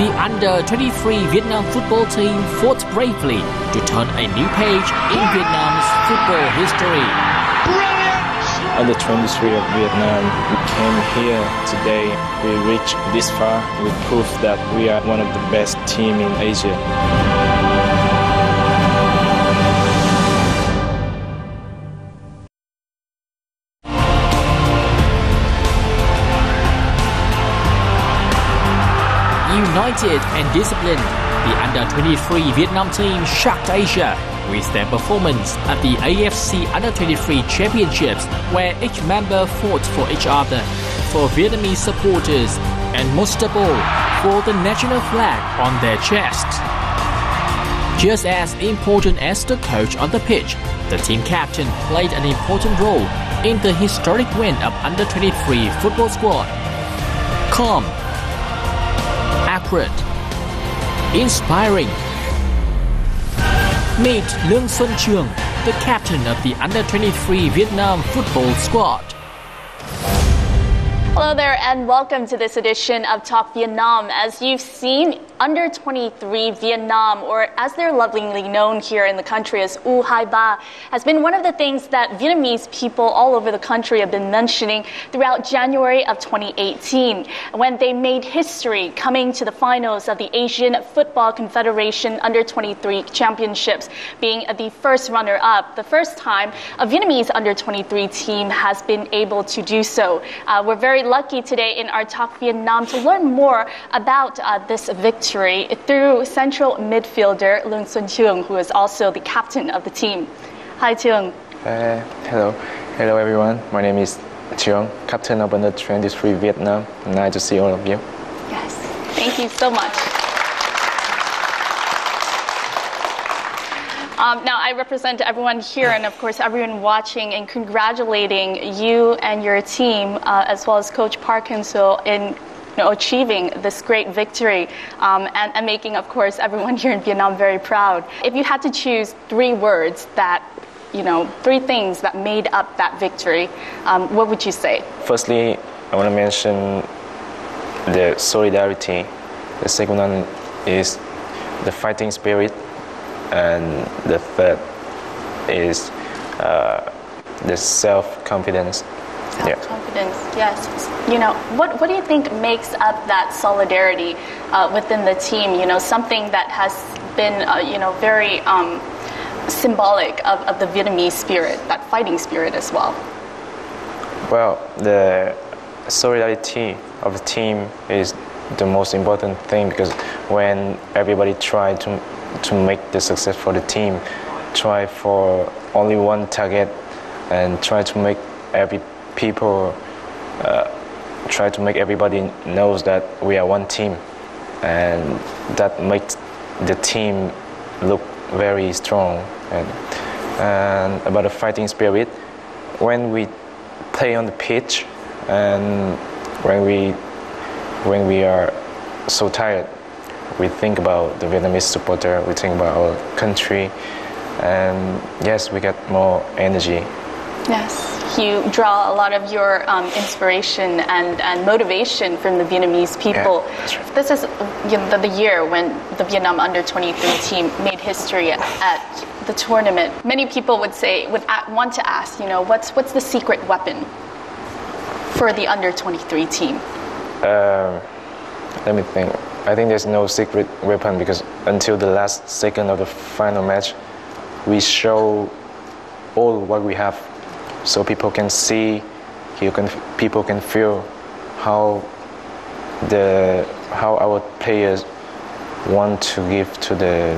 The under-23 Vietnam football team fought bravely to turn a new page in Vietnam's football history. Under 23 of Vietnam, we came here today. We reached this far with proof that we are one of the best teams in Asia. United and disciplined, the under-23 Vietnam team shocked Asia with their performance at the AFC Under-23 Championships, where each member fought for each other, for Vietnamese supporters, and most of all, for the national flag on their chests. Just as important as the coach on the pitch, the team captain played an important role in the historic win of Under-23 football squad. Calm, accurate, inspiring. Meet Lương Xuân Trường, the captain of the Under-23 Vietnam football squad. Hello there and welcome to this edition of Talk Vietnam. As you've seen, Under-23 Vietnam, or as they're lovingly known here in the country as U23, has been one of the things that Vietnamese people all over the country have been mentioning throughout January of 2018, when they made history coming to the finals of the Asian Football Confederation Under-23 Championships, being the first runner-up, the first time a Vietnamese Under-23 team has been able to do so. We're very lucky today in our Talk Vietnam to learn more about this victory through central midfielder Lương Xuân Trường, who is also the captain of the team. Hi, Trường. Hello everyone. My name is Trường, captain of Under-23 Vietnam. Nice to see all of you. Yes, thank you so much. Now, I represent everyone here and, of course, everyone watching and congratulating you and your team, as well as Coach Park Hyun-soo in achieving this great victory and making, of course, everyone here in Vietnam very proud. If you had to choose three words that, three things that made up that victory, what would you say? Firstly, I want to mention the solidarity. The second one is the fighting spirit. And the third is the self-confidence. Self-confidence, yes. What do you think makes up that solidarity within the team? Something that has been, very symbolic of the Vietnamese spirit, that fighting spirit as well. Well, the solidarity of the team is the most important thing, because when everybody tried to make the success for the team, try for only one target, and try to make everybody knows that we are one team, and that makes the team look very strong. And about the fighting spirit, when we play on the pitch and when we are so tired, we think about the Vietnamese supporter, we think about our country, and yes, we get more energy. Yes, you draw a lot of your inspiration and motivation from the Vietnamese people. Yeah, that's right. This is the year when the Vietnam Under-23 team made history at the tournament. Many people would want to ask, what's the secret weapon for the Under-23 team? Let me think. I think there's no secret weapon, because until the last second of the final match, we show all what we have, so people can see, people can feel how our players want to give to the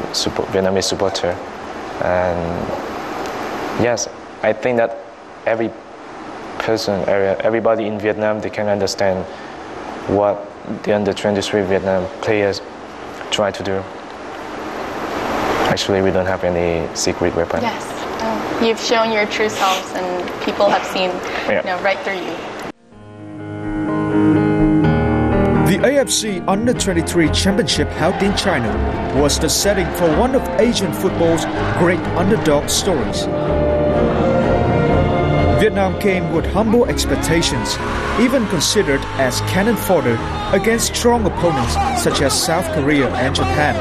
Vietnamese supporter. And yes, I think that everybody in Vietnam, they can understand what the Under-23 Vietnam players try to do. Actually, we don't have any secret weapon. Yes, you've shown your true selves, and people have seen right through you. The AFC Under-23 Championship held in China was the setting for one of Asian football's great underdog stories. Vietnam came with humble expectations, even considered as cannon fodder against strong opponents such as South Korea and Japan.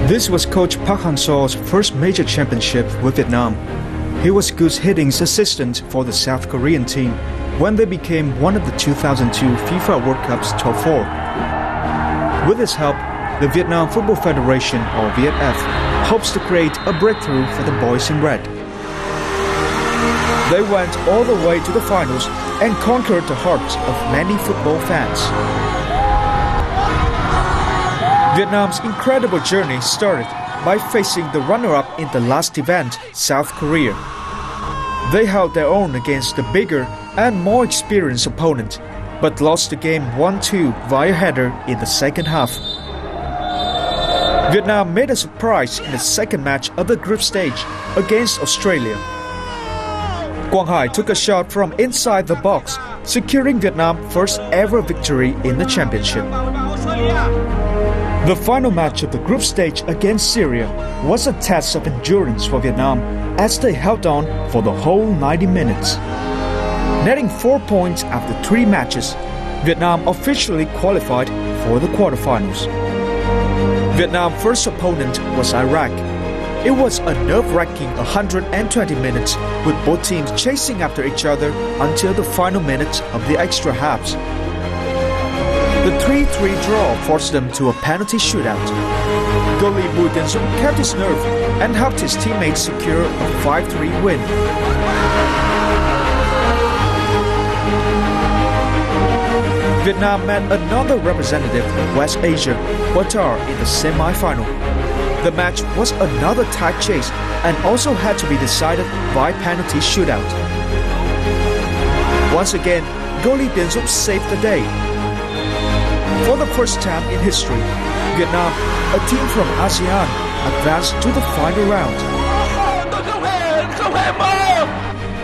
This was coach Park Hang-seo's first major championship with Vietnam. He was Goose Hidding's assistant for the South Korean team when they became one of the 2002 FIFA World Cup's top 4. With his help, the Vietnam Football Federation, or VFF, hopes to create a breakthrough for the boys in red. They went all the way to the finals and conquered the hearts of many football fans. Vietnam's incredible journey started by facing the runner-up in the last event, South Korea. They held their own against the bigger and more experienced opponent, but lost the game 1-2 via header in the second half. Vietnam made a surprise in the second match of the group stage against Australia. Quang Hai took a shot from inside the box, securing Vietnam's first ever victory in the championship. The final match of the group stage against Syria was a test of endurance for Vietnam as they held on for the whole 90 minutes. Netting 4 points after 3 matches, Vietnam officially qualified for the quarterfinals. Vietnam's first opponent was Iraq. It was a nerve-wracking 120 minutes with both teams chasing after each other until the final minutes of the extra halves. The 3-3 draw forced them to a penalty shootout. Goalie Bùi Tiến Dũng kept his nerve and helped his teammates secure a 5-3 win. Vietnam met another representative of West Asia, Qatar, in the semi-final. The match was another tight chase and also had to be decided by penalty shootout. Once again, goalie Tiến Dũng saved the day. For the first time in history, Vietnam, a team from ASEAN, advanced to the final round.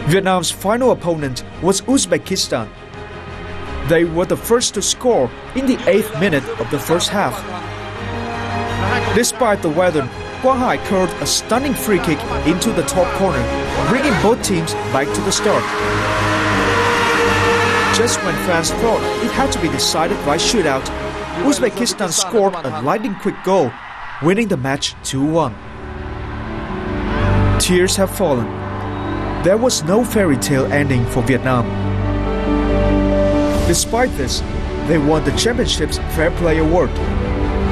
Vietnam's final opponent was Uzbekistan. They were the first to score in the 8th minute of the first half. Despite the weather, Quang Hai curled a stunning free kick into the top corner, bringing both teams back to the start. Just when fans thought it had to be decided by shootout, Uzbekistan scored a lightning-quick goal, winning the match 2-1. Tears have fallen. There was no fairy tale ending for Vietnam. Despite this, they won the championship's Fair Play Award.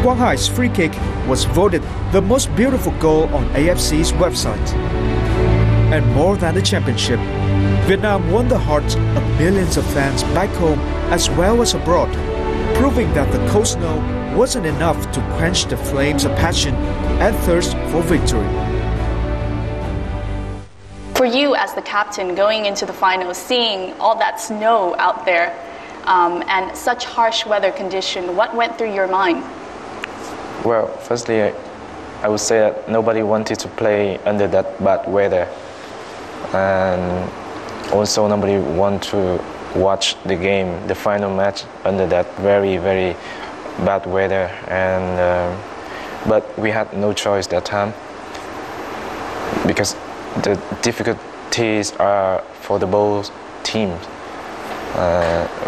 Quang Hai's free kick was voted the most beautiful goal on AFC's website. And more than the championship, Vietnam won the hearts of millions of fans back home as well as abroad, proving that the cold snow wasn't enough to quench the flames of passion and thirst for victory. For you as the captain going into the finals, seeing all that snow out there and such harsh weather condition, what went through your mind? Well, firstly, I would say that nobody wanted to play under that bad weather. And also nobody wanted to watch the game, the final match, under that very, very bad weather. And but we had no choice that time because the difficulties are for the both teams.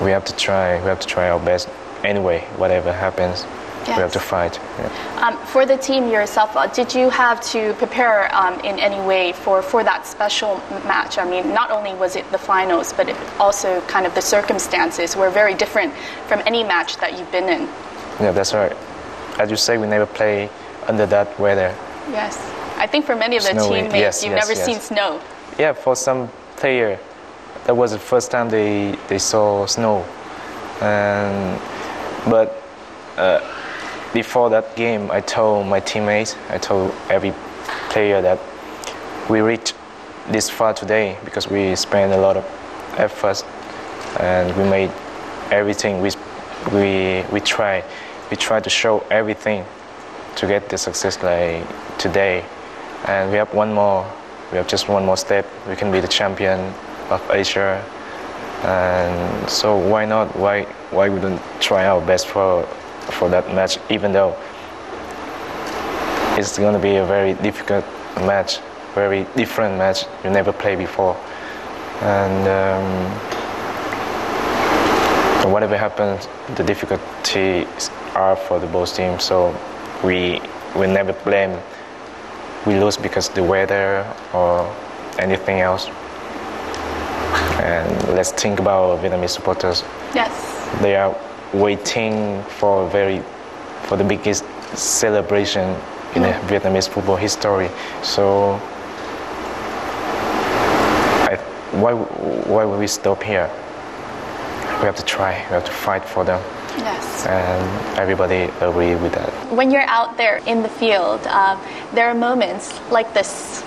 We have to try our best anyway. Whatever happens, yes. We have to fight. Yeah. For the team yourself, did you have to prepare in any way for that special match? I mean, not only was it the finals, but it also kind of the circumstances were very different from any match that you've been in. Yeah, that's right. As you say, we never play under that weather. Yes. I think for many of the teammates, you've never seen snow. Yeah, for some player, that was the first time they saw snow. But before that game, I told my teammates, I told every player that we reached this far today because we spent a lot of effort and we made everything. We tried to show everything to get the success like today. And we have just one more step. We can be the champion of Asia. And so why not? Why we don't try our best for that match, even though it's going to be a very difficult match, very different match you never played before. and whatever happens, the difficulties are for the both teams. So we never blame we lose because the weather or anything else. And let's think about Vietnamese supporters. Yes. They are waiting for the biggest celebration in the Vietnamese football history. So why would we stop here? We have to try. We have to fight for them. Yes. And everybody agree with that. When you're out there in the field, there are moments like this.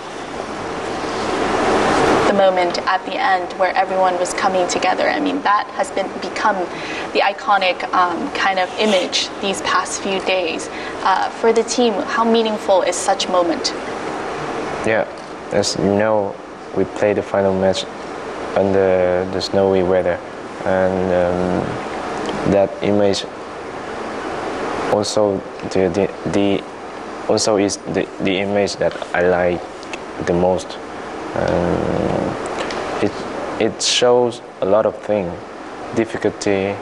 The moment at the end where everyone was coming together. I mean, that has become the iconic kind of image these past few days. For the team, how meaningful is such moment? Yeah, as you know, we played the final match under the snowy weather, and that image also also is the image that I like the most. It shows a lot of things: difficulty,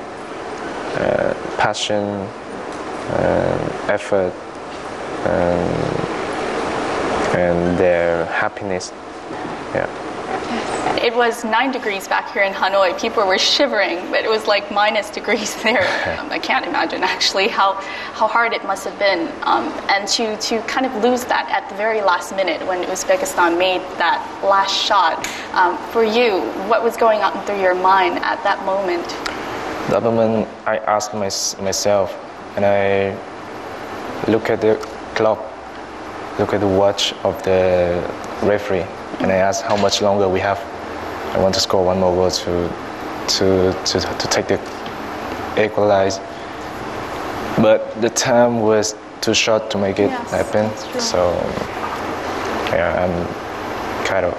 passion, effort, and their happiness. Yeah. It was 9 degrees back here in Hanoi. People were shivering, but it was like minus degrees there. I can't imagine actually how hard it must have been. And to kind of lose that at the very last minute when Uzbekistan made that last shot. For you, what was going on through your mind at that moment? That moment, I asked myself, and I look at the clock, look at the watch of the referee, and I asked how much longer we have. I want to score one more goal to take the equalize, but the time was too short to make it happen. So yeah, I'm kind of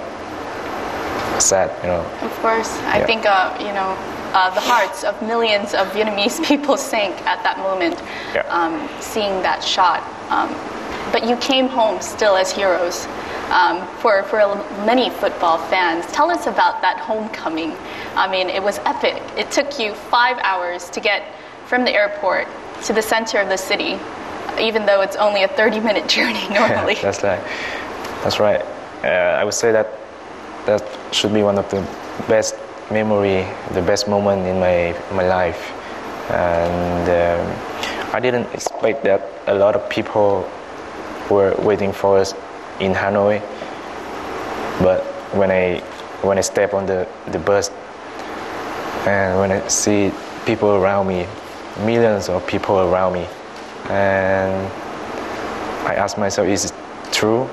sad, you know. Of course, I think the hearts of millions of Vietnamese people sank at that moment, seeing that shot. But you came home still as heroes. For many football fans, tell us about that homecoming. I mean, it was epic. It took you 5 hours to get from the airport to the center of the city, even though it's only a 30-minute journey normally. That's right. I would say that should be one of the best memory, the best moment in my life. And I didn't expect that a lot of people were waiting for us in Hanoi, but when I step on the bus and when I see people around me, millions of people around me, and I ask myself, is it true?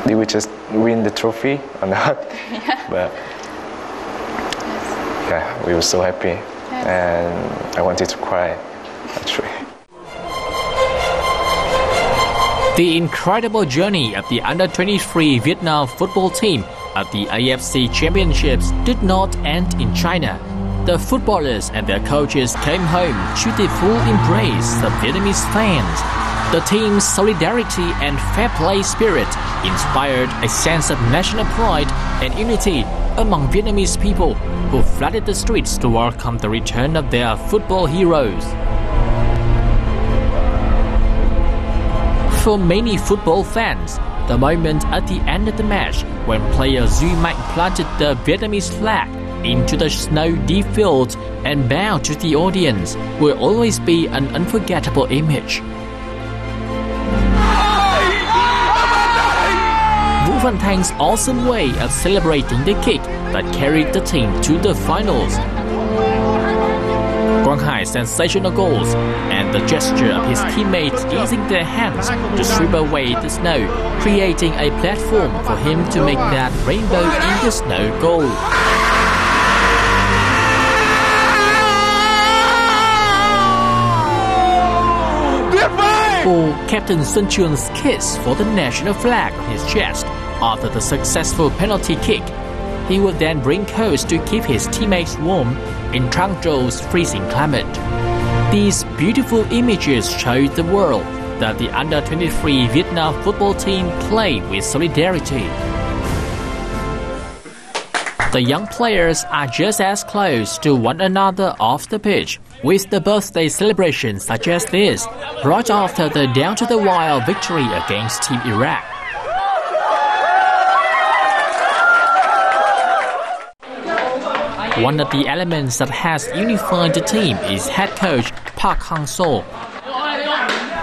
Did we just win the trophy or not? But yeah, we were so happy, and I wanted to cry actually. The incredible journey of the Under-23 Vietnam football team at the AFC Championships did not end in China. The footballers and their coaches came home to the full embrace of Vietnamese fans. The team's solidarity and fair play spirit inspired a sense of national pride and unity among Vietnamese people who flooded the streets to welcome the return of their football heroes. For many football fans, the moment at the end of the match when player Duy Mạnh planted the Vietnamese flag into the snow-deep field and bowed to the audience will always be an unforgettable image. Vũ Văn Thang's awesome way of celebrating the kick that carried the team to the finals. Quang Hai's sensational goals and the gesture of his teammates using their hands to sweep away the snow, creating a platform for him to make that rainbow in the snow goal. Or Captain Xuân Trường kiss for the national flag on his chest after the successful penalty kick. He would then bring coats to keep his teammates warm in Trangzhou's freezing climate. These beautiful images show the world that the Under-23 Vietnam football team play with solidarity. The young players are just as close to one another off the pitch, with the birthday celebrations such as this, right after the down-to-the-wire victory against Team Iraq. One of the elements that has unified the team is head coach Park Hang-seo.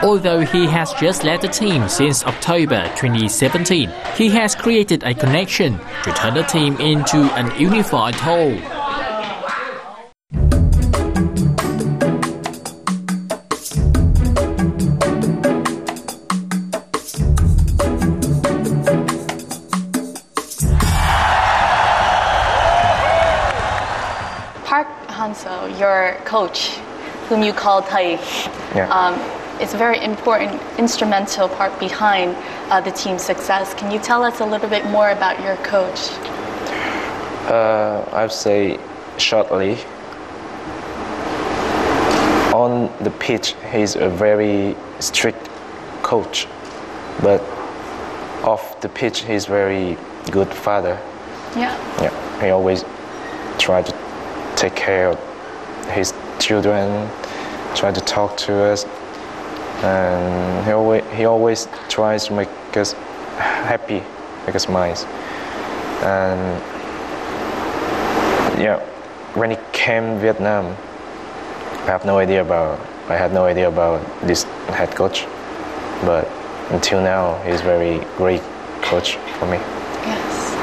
Although he has just led the team since October 2017, he has created a connection to turn the team into an unified whole. Park Hang-seo, your coach, whom you call Thai, is a very important, instrumental part behind the team's success. Can you tell us a little bit more about your coach? I'd say shortly. On the pitch, he's a very strict coach, but off the pitch, he's very good father. Yeah. He always tries to take care of his children, try to talk to us, and he always tries to make us happy, make us smile. And when he came to Vietnam, I had no idea about this head coach, but until now he's very great coach for me. Yes,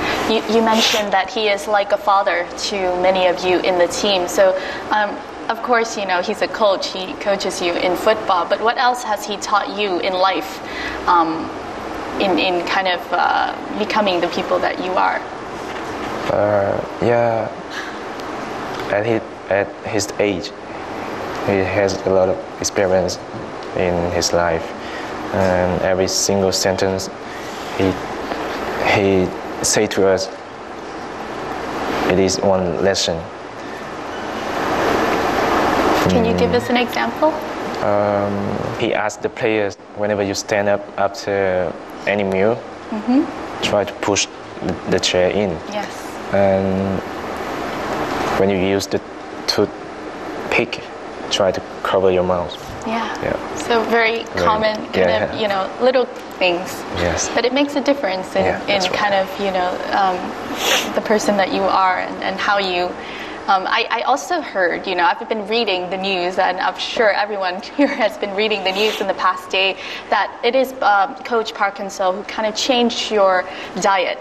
you mentioned that he is like a father to many of you in the team. So of course, he's a coach, he coaches you in football, but what else has he taught you in life, in kind of becoming the people that you are? At his age, he has a lot of experience in his life, and every single sentence he say to us, it is one lesson. Can you give us an example? He asked the players, whenever you stand up after any meal, try to push the chair in. Yes. And when you use the toothpick, try to cover your mouth. Yeah. So very common kind of, little things. Yes. But it makes a difference in kind of, the person that you are and how you... I also heard, I've been reading the news, and I'm sure everyone here has been reading the news in the past day, that it is Coach Park Hang-seo who kind of changed your diet.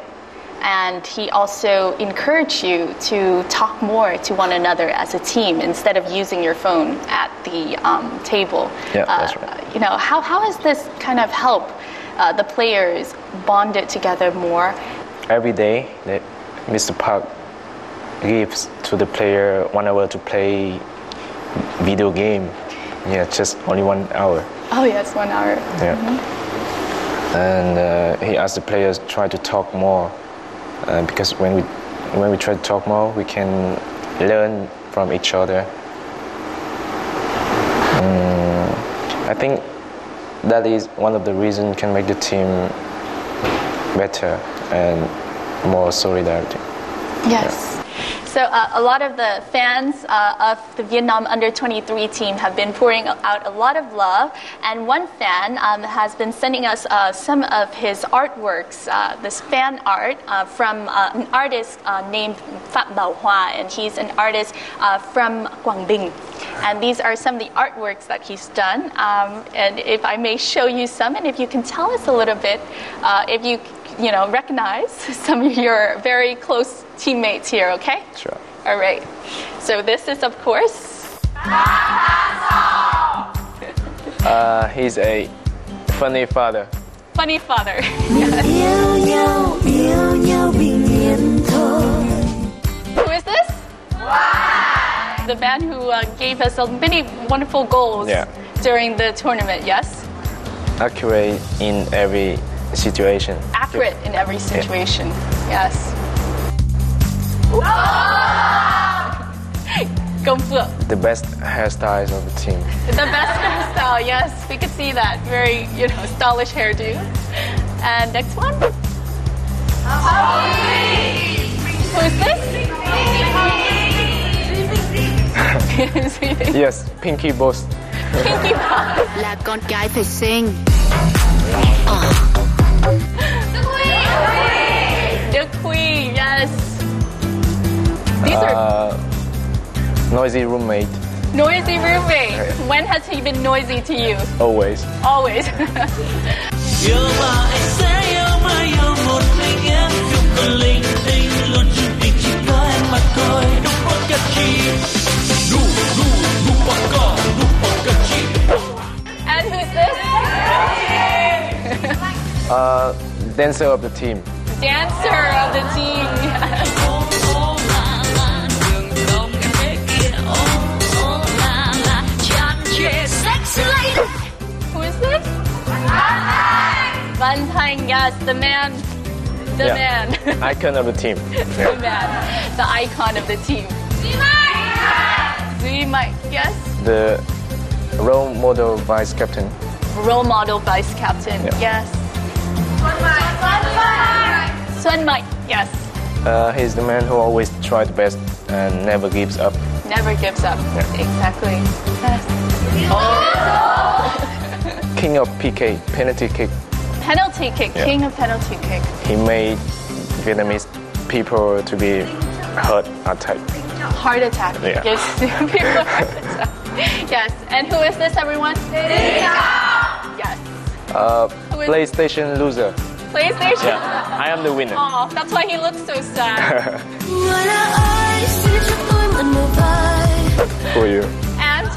And he also encouraged you to talk more to one another as a team instead of using your phone at the table. Yeah, that's right. How has this kind of helped the players bond it together more? Every day, Mr. Park gives to the player 1 hour to play video game. Just only 1 hour. Oh yes, 1 hour. Yeah. And he asked the players to try to talk more, because when we try to talk more, we can learn from each other. I think that is one of the reasons can make the team better and more solidarity. Yes. So a lot of the fans of the Vietnam under-23 team have been pouring out a lot of love, and one fan has been sending us some of his artworks, this fan art from an artist named Phạm Bảo Hòa, and he's an artist from Quảng Bình. And these are some of the artworks that he's done. And if I may show you some, and if you can tell us a little bit, if you recognize some of your very close teammates here, okay? Sure. All right. So this is, of course... He's a funny father. Funny father. Who is this? The man who gave us many wonderful goals during the tournament, yes? Accurate in every situation. Accurate in every situation, yes. The best hairstyles of the team. The best hairstyle, yes. We could see that. Very, stylish hairdo. And next one? Who's this? Yes, Pinky Boss. Pinky Boss. Là con gái phải xinh. The Queen, yes. These are Noisy roommate. noisy roommate. When has he been noisy to you? Always. Always. Yêu mà anh sẽ yêu mãi yêu một mình em dù còn linh tinh luôn chung tình chỉ có em mà thôi đúng không cả chi đủ bằng cỏ đủ bằng cả chi. And who's this? Dancer of the team. Dancer of the team. Yes. Who is this? Van Tang, yes, the man. The man. Icon of the team. The man. The icon of the team. Mike, yes. The role model vice captain. Role model vice captain, yes. Sun Mike, yes. He's the man who always tries best and never gives up. Never gives up. Yeah. Exactly. Yes. King of PK, penalty kick. Penalty kick, Yeah. king of penalty kick. He made Vietnamese people to be heart attack. Heart attack. Yeah. Gives people heart attack. Yes. And who is this, everyone? Yes. Who is PlayStation loser. PlayStation. Yeah, I am the winner. Oh, that's why he looks so sad. For you. And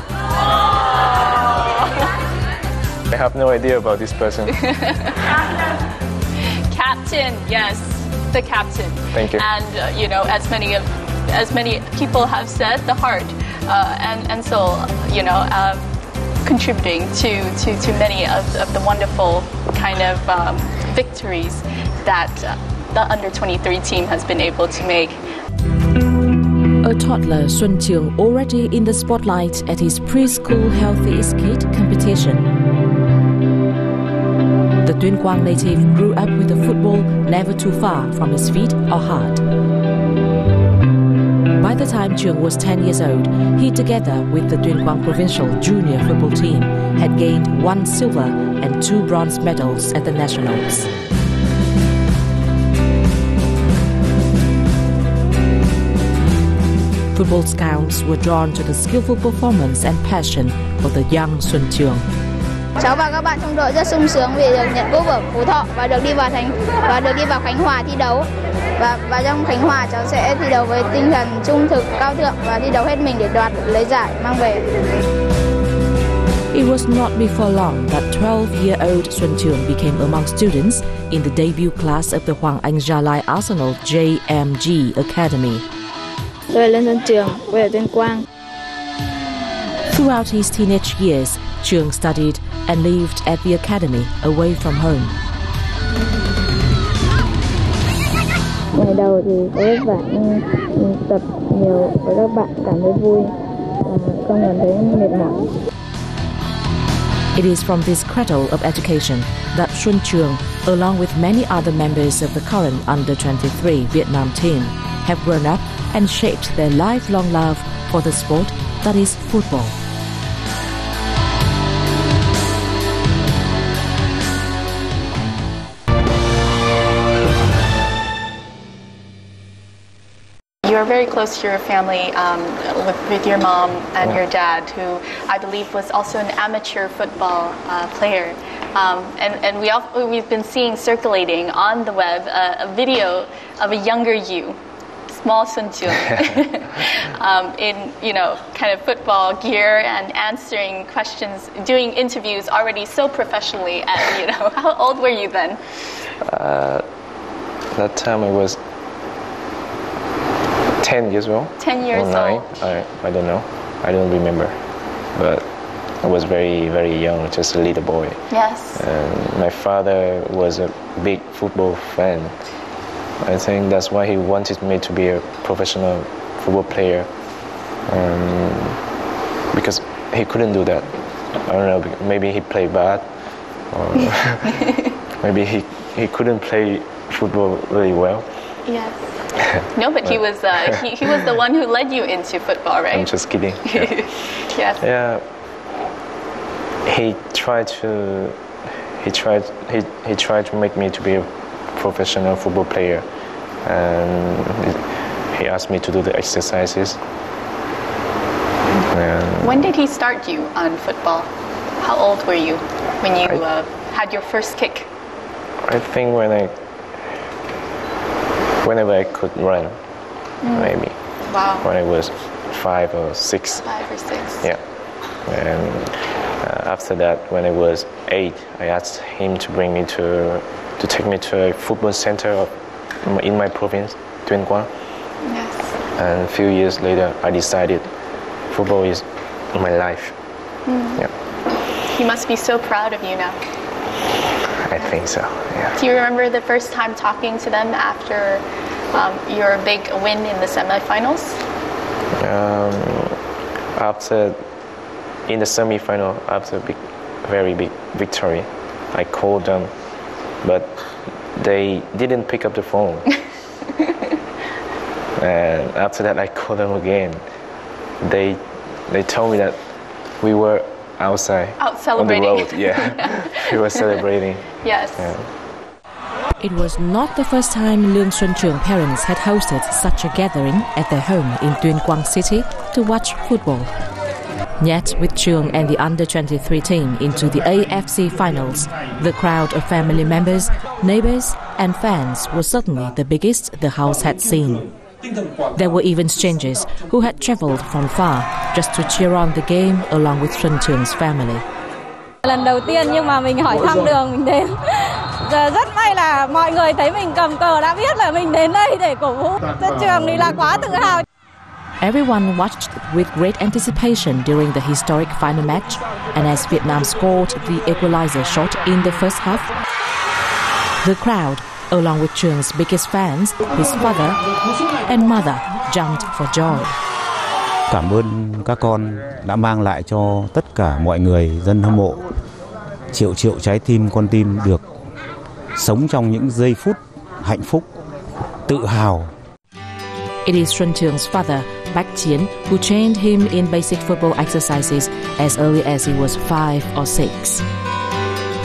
I have no idea about this person. captain, yes, the captain. Thank you. And as many people have said, the heart and soul, contributing to many of the wonderful kind of victories that the under-23 team has been able to make. A toddler, Xuân Trường, already in the spotlight at his preschool Healthiest Kid competition. The Tuyên Quang native grew up with the football never too far from his feet or heart. By the time Trường was 10 years old, he, together with the Tuyên Quang provincial junior football team, had gained 1 silver and 2 bronze medals at the nationals. Football scouts were drawn to the skillful performance and passion of the young Xuân Trường. Cháu và các bạn trong đội rất sung sướng vì được nhận cúp ở Phú Thọ và được đi vào Khánh Hòa thi đấu. Và trong Khánh Hòa cháu sẽ thi đấu với tinh thần trung thực, cao thượng và thi đấu hết mình để đoạt lấy giải mang về. It was not before long that 12-year-old Xuân Trường became among students in the debut class of the Hoàng Anh Gia Lai Arsenal JMG Academy. Tôi là Lương Xuân Trường, quê ở Tuyên Quang. Throughout his teenage years, Trường studied and lived at the academy away from home. Ngày đầu thì có vất vả nhưng tập nhiều với các bạn cảm thấy vui và không cảm thấy mệt mỏi. It is from this cradle of education that Xuân Trường, along with many other members of the current under-23 Vietnam team, have grown up and shaped their lifelong love for the sport that is football. You are very close to your family with your mom and your dad, who I believe was also an amateur football player. And we've been seeing circulating on the web a video of a younger you, small Xuân Trường, in kind of football gear and answering questions, doing interviews already so professionally. And how old were you then? That time I was 10 years old. 10 years or 9. old. I don't know. I don't remember. But I was very, very young, just a little boy. Yes. And my father was a big football fan. I think that's why he wanted me to be a professional football player. Because he couldn't do that. I don't know, maybe he played bad. Or maybe he couldn't play football really well. Yes. No, but he was the one who led you into football, right? I'm just kidding. Yeah. Yes. Yeah. He tried to make me to be a professional football player, and he asked me to do the exercises. And when did he start you on football? How old were you when you had your first kick? I think whenever I could run, maybe. Wow. When I was 5 or 6. 5 or 6. Yeah. And after that, when I was 8, I asked him to take me to a football center in my province, Tuyên Quang. Yes. And a few years later, I decided football is my life. Yeah. He must be so proud of you now. I think so. Yeah. Do you remember the first time talking to them after your big win in the semifinals? In the semi-final, after a very big victory, I called them, but they didn't pick up the phone. And after that, I called them again. They told me that we were outside celebrating. On the road. Yeah, we were celebrating. Yes. Yeah. It was not the first time Lương Xuân Trường parents had hosted such a gathering at their home in Tuyên Quang City to watch football. Yet, with Trường and the under-23 team into the AFC finals, the crowd of family members, neighbors and fans was suddenly the biggest the house had seen. There were even strangers who had traveled from far just to cheer on the game along with Xuân Trường family. Lần đầu tiên nhưng mà mình hỏi thăm đường mình đến. Giờ rất may là mọi người thấy mình cầm cờ đã biết là mình đến đây để cổ vũ Xuân Trường thì là quá tự hào. Everyone watched with great anticipation during the historic final match, and as Vietnam scored the equalizer shot in the first half, the crowd, along with Trường biggest fans, his father and mother, jumped for joy. Cảm ơn các con đã mang lại cho tất cả mọi người dân hâm mộ triệu trái tim con tim được sống trong những giây phút hạnh phúc, tự hào. It is Xuân Trường father, Bác Chiến, who trained him in basic football exercises as early as he was 5 or 6.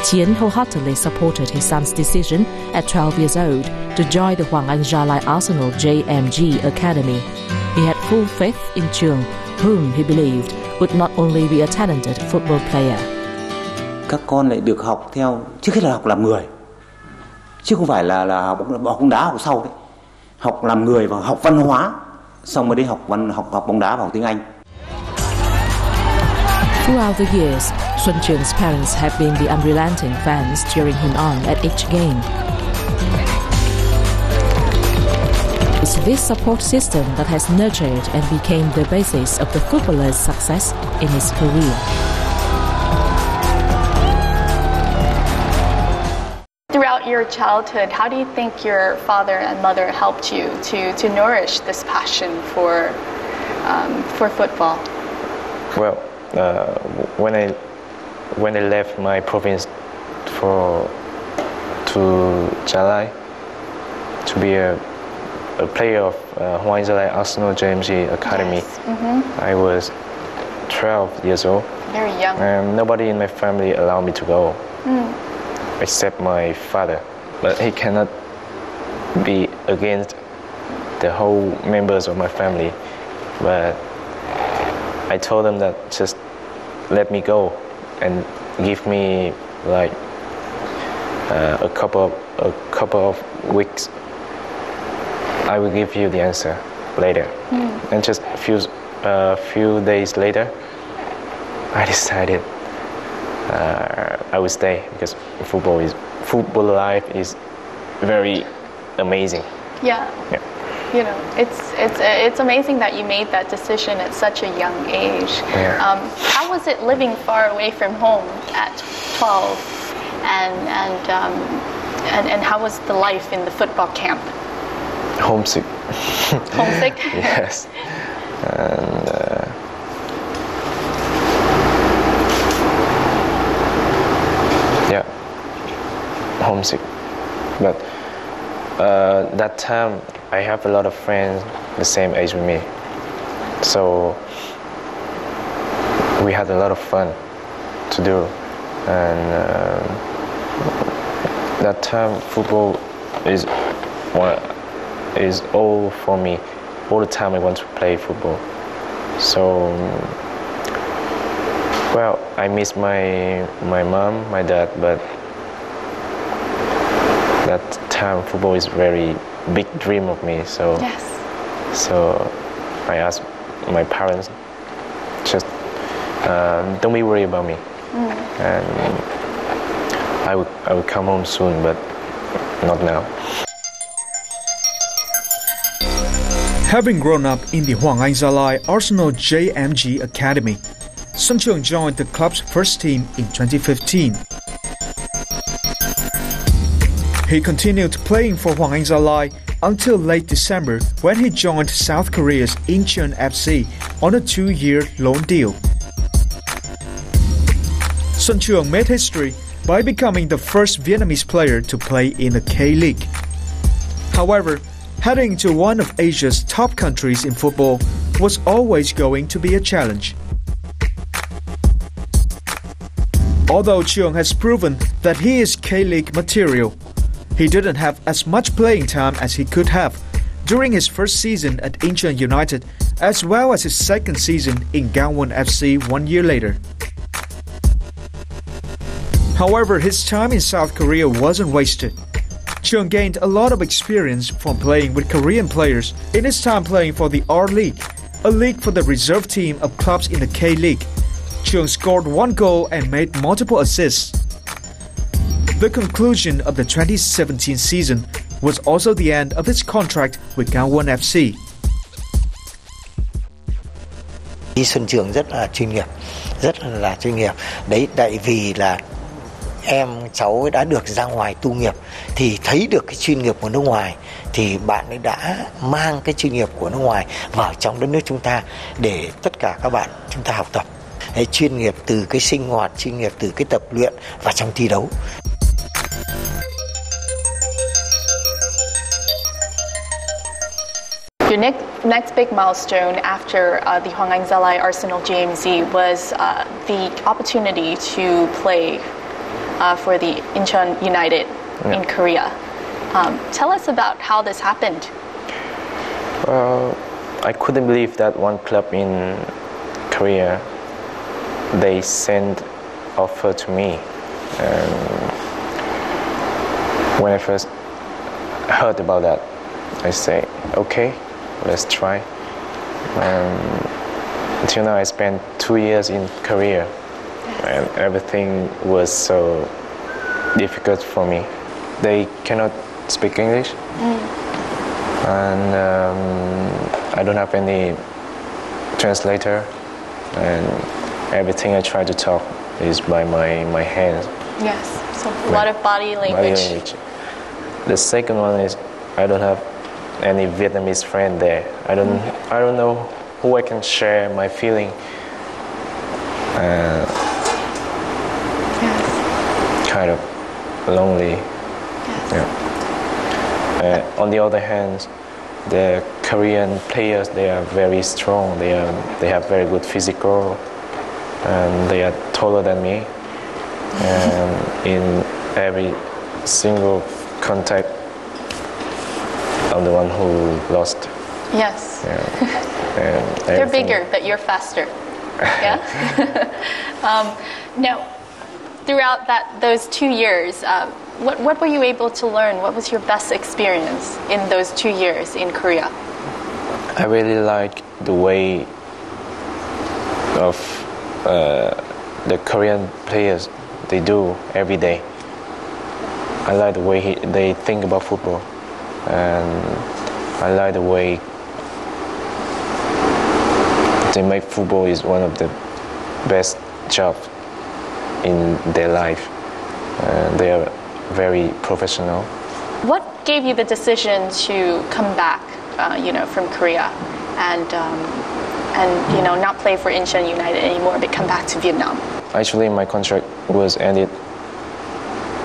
Chiến wholeheartedly supported his son's decision at 12 years old to join the Hoàng Anh Gia Lai Arsenal JMG Academy. He had full faith in Trường, whom he believed would not only be a talented football player. Các con lại được học theo, trước hết là học làm người, chứ không phải là học bóng đá học sau đấy. Học làm người và học văn hóa, xong mới đi học bóng đá và học tiếng Anh. Throughout the years, Xuân Trường parents have been the unrelenting fans cheering him on at each game. It's this support system that has nurtured and became the basis of the footballer's success in his career. Throughout your childhood, how do you think your father and mother helped you to nourish this passion for football? Well, when I left my province to Gia Lai to be a player of Hoàng Anh Gia Lai Arsenal JMG Academy, Yes. Mm-hmm. I was 12 years old. Very young. And nobody in my family allowed me to go. Except my father, but he cannot be against the whole members of my family. But I told them that just let me go and give me like a couple of weeks. I will give you the answer later. And just a few days later, I decided I would stay because football life is very amazing. Yeah. You know, it's amazing that you made that decision at such a young age. Yeah. How was it living far away from home at 12, and how was the life in the football camp? Homesick. Homesick? Yes. And homesick, but that time I have a lot of friends the same age with me, so we had a lot of fun to do, and that time football is all for me. All the time I want to play football. So, well, I miss my mom, my dad, but that time football is very big dream of me. So, yes. So I asked my parents, just don't be worried about me, and I would come home soon, but not now. Having grown up in the Hoàng Anh Gia Lai Arsenal JMG Academy, Xuân Trường joined the club's first team in 2015. He continued playing for Hoàng Anh Gia Lai until late December when he joined South Korea's Incheon FC on a 2-year loan deal. Xuân Trường made history by becoming the first Vietnamese player to play in the K-League. However, heading to one of Asia's top countries in football was always going to be a challenge. Although Trường has proven that he is K-League material, he didn't have as much playing time as he could have during his first season at Incheon United, as well as his second season in Gangwon FC 1 year later. However, his time in South Korea wasn't wasted. Trường gained a lot of experience from playing with Korean players in his time playing for the R-League, a league for the reserve team of clubs in the K-League. Trường scored 1 goal and made multiple assists. The conclusion of the 2017 season was also the end of his contract with Gangwon FC. Xuân Trường rất là chuyên nghiệp. Đấy, tại vì là em cháu ấy đã được ra ngoài tu nghiệp thì thấy được cái chuyên nghiệp của nước ngoài, thì bạn ấy đã mang cái chuyên nghiệp của nước ngoài vào trong đất nước chúng ta để tất cả các bạn chúng ta học tập. Đấy, chuyên nghiệp từ cái sinh hoạt, chuyên nghiệp từ cái tập luyện và trong thi đấu. Your next big milestone after the Hoàng Anh Gia Lai Arsenal JMZ was the opportunity to play for the Incheon United in Korea. Tell us about how this happened. Well, I couldn't believe that one club in Korea, they sent offer to me. And when I first heard about that, I say, okay, let's try. Until now, I spent 2 years in Korea, and everything was so difficult for me. They cannot speak English, and I don't have any translator, and everything I try to talk is by my hands. Yes, so a lot of body language. The second one is I don't have any Vietnamese friend there. I don't know who I can share my feeling. Kind of lonely. Yes. Yeah. On the other hand, the Korean players, they are very strong. They have very good physical, and they are taller than me. And in every single contact, I'm the one who lost. Yes. Yeah. They're bigger, but you're faster. Yeah. Now, throughout those 2 years, what were you able to learn? What was your best experience in those 2 years in Korea? I really like the way of the Korean players, they do every day. I like the way they think about football, and I like the way they make football is one of the best jobs in their life. They are very professional. What gave you the decision to come back, from Korea, and not play for Incheon United anymore, but come back to Vietnam? Actually, my contract was ended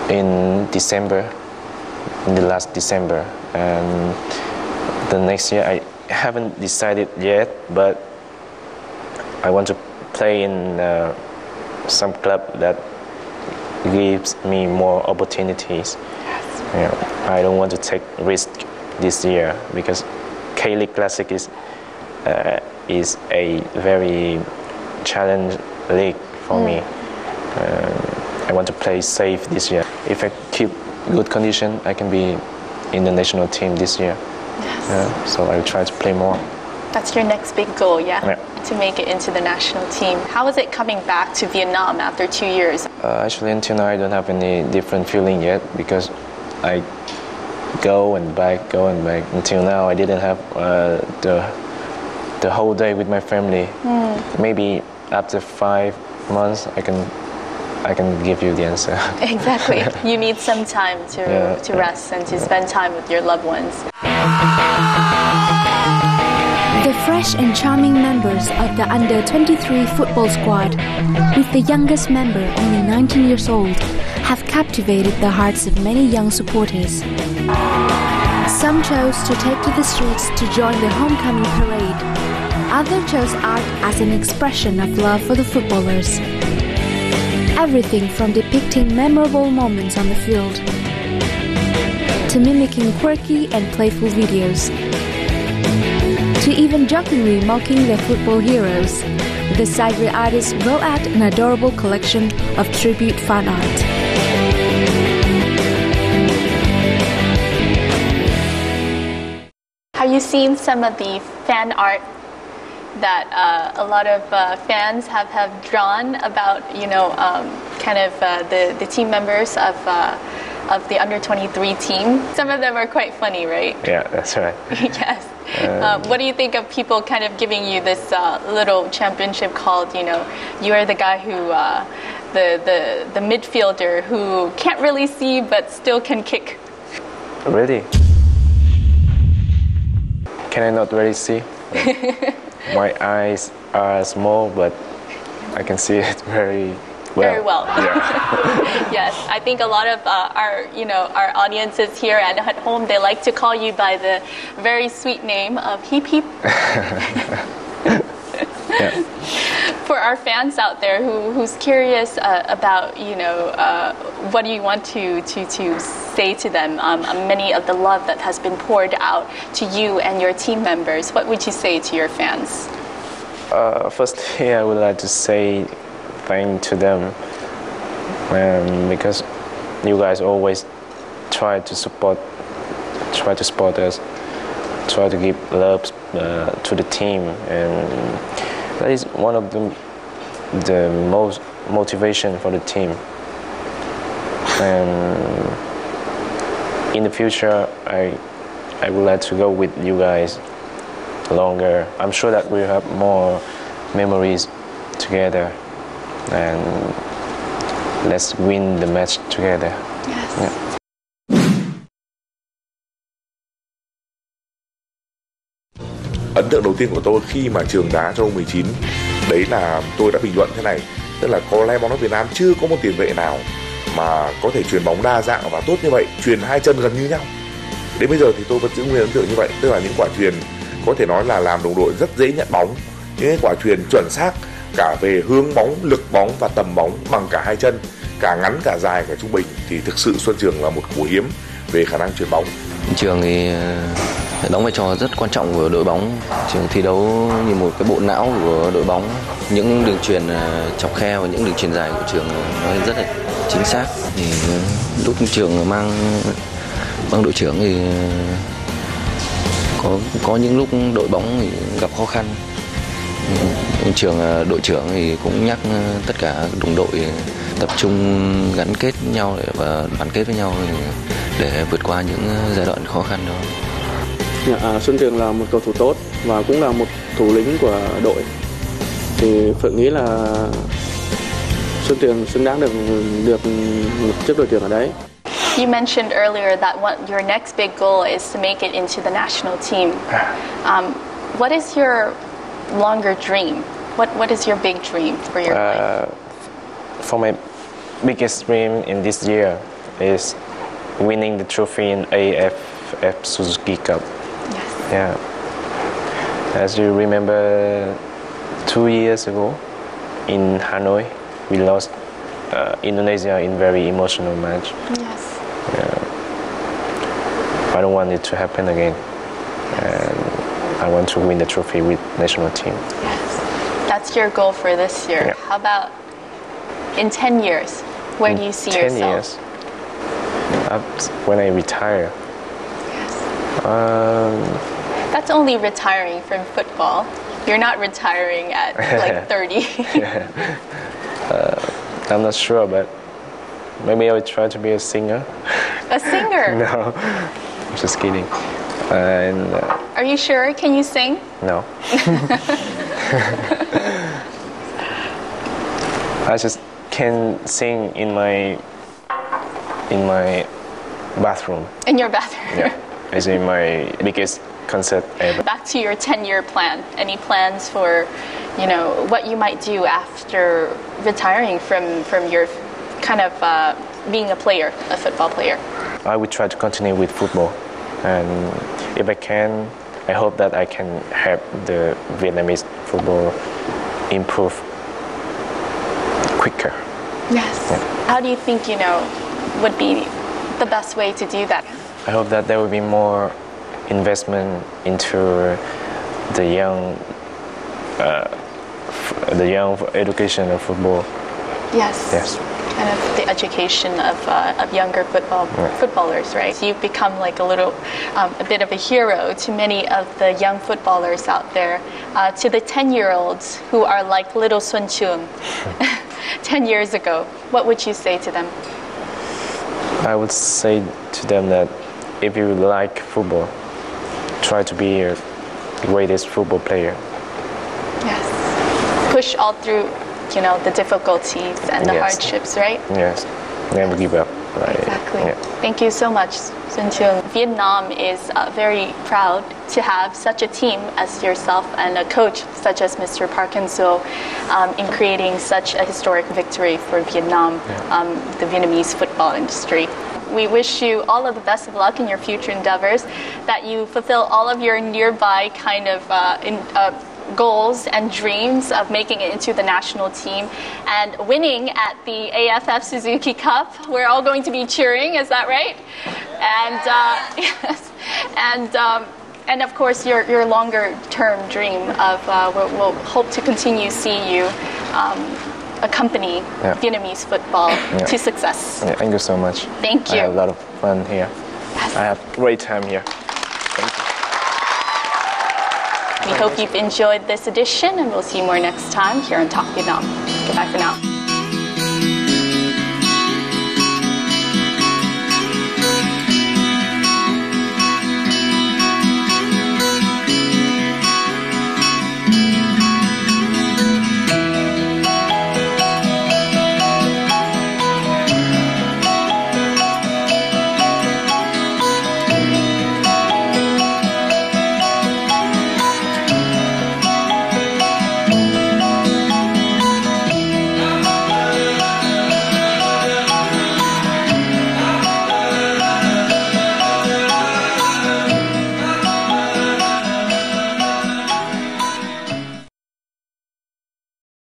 in the last December, and the next year, I haven't decided yet, but I want to play in some club that gives me more opportunities. Yes. I don't want to take risk this year because K-League Classic is a very challenge league for me. I want to play safe this year. If I keep good condition, I can be in the national team this year. Yes. So I will try to play more. That's your next big goal, yeah? To make it into the national team. How is it coming back to Vietnam after 2 years? Actually, until now, I don't have any different feeling yet because I go and back. Until now, I didn't have the whole day with my family. Maybe after 5 months, I can give you the answer. Exactly. You need some time to rest and to spend time with your loved ones. The fresh and charming members of the under-23 football squad, with the youngest member only 19 years old, have captivated the hearts of many young supporters. Some chose to take to the streets to join the homecoming parade. Others chose art as an expression of love for the footballers. Everything from depicting memorable moments on the field to mimicking quirky and playful videos, to even jokingly mocking their football heroes. The Cyber artists wrote out an adorable collection of tribute fan art. Have you seen some of the fan art that a lot of fans have drawn about, the team members of the under-23 team? Some of them are quite funny, right? Yeah, that's right. Yes. What do you think of people kind of giving you this little championship called, you are the guy who, the midfielder who can't really see but still can kick? Really? Can I not really see? My eyes are small, but I can see it very well. Very well. Yeah. Yes, I think a lot of our audiences here and at home, they like to call you by the very sweet name of Heep Heep. Yeah. For our fans out there who's curious about what do you want to say to them, many of the love that has been poured out to you and your team members, what would you say to your fans? Firstly, I would like to say thank to them because you guys always try to support us, try to give love to the team, and that is one of the most motivation for the team. And in the future, I would like to go with you guys longer. I'm sure that we'll have more memories together, and let's win the match together. Yes. Yeah. Ấn tượng đầu tiên của tôi khi mà Trường đá cho U19 đấy là tôi đã bình luận thế này, tức là có lẽ bóng đá Việt Nam chưa có một tiền vệ nào mà có thể chuyền bóng đa dạng và tốt như vậy, chuyền hai chân gần như nhau. Đến bây giờ thì tôi vẫn giữ nguyên ấn tượng như vậy, tức là những quả chuyền có thể nói là làm đồng đội rất dễ nhận bóng, những quả chuyền chuẩn xác cả về hướng bóng, lực bóng và tầm bóng bằng cả hai chân, cả ngắn cả dài cả trung bình, thì thực sự Xuân Trường là một của hiếm về khả năng chuyền bóng. Trường thì đóng vai trò rất quan trọng của đội bóng. Trường thi đấu như một cái bộ não của đội bóng. Những đường chuyền chọc khe và những đường chuyền dài của Trường nó rất là chính xác. Thì lúc Trường mang đội trưởng thì có những lúc đội bóng thì gặp khó khăn. Trường đội trưởng thì cũng nhắc tất cả đồng đội tập trung gắn kết nhau và đoàn kết với nhau để vượt qua những giai đoạn khó khăn đó. Xuân Trường là một cầu thủ tốt và cũng là một thủ lĩnh của đội. Thì Phượng nghĩ là Xuân Trường xứng đáng được một chức đội trưởng ở đấy. You mentioned earlier that your next big goal is to make it into the national team. What is your longer dream? What is your big dream for your life? For my biggest dream in this year is winning the trophy in AFF Suzuki Cup. Yes. Yeah. As you remember, 2 years ago in Hanoi, we lost Indonesia in very emotional match. Yes. I don't want it to happen again. And I want to win the trophy with national team. Yes. That's your goal for this year. Yeah. How about in 10 years? Where do you see 10 yourself? years. When I retire. Yes. Um, That's only retiring from football. You're not retiring at like 30. I'm not sure, but maybe I will try to be a singer. A singer? No, just kidding. And Are you sure? Can you sing? no. I just can sing in my bathroom. In your bathroom? Yeah, it's in my biggest concert ever. Back to your 10-year plan. Any plans for, what you might do after retiring from your kind of being a player, a football player? I will try to continue with football, and if I can, I hope that I can help the Vietnamese football improve quicker. Yes. Yeah. How do you think, would be the best way to do that? I hope that there will be more investment into the young education of football. Yes. Yes. Kind of the education of younger footballers, right? So you've become like a bit of a hero to many of the young footballers out there. To the 10-year-olds who are like little Xuân Trường 10 years ago, what would you say to them? I would say to them that if you like football, try to be a greatest football player. Yes. Push all through, the difficulties and the hardships, right? Yes. Never give up. Right? Exactly. Yeah. Thank you so much, Xuân Trường. Vietnam is very proud to have such a team as yourself and a coach such as Mr. Park Hang-seo in creating such a historic victory for Vietnam, the Vietnamese football industry. We wish you all of the best of luck in your future endeavors, that you fulfill all of your nearby kind of goals and dreams of making it into the national team and winning at the AFF Suzuki Cup. We're all going to be cheering, is that right? And yes, and of course your longer term dream of we'll hope to continue seeing you accompany Vietnamese football to success. Yeah, thank you so much. Thank you. I have a lot of fun here. Yes. I have a great time here. We hope you've enjoyed this edition, and we'll see you more next time here on Talk Vietnam. Goodbye for now.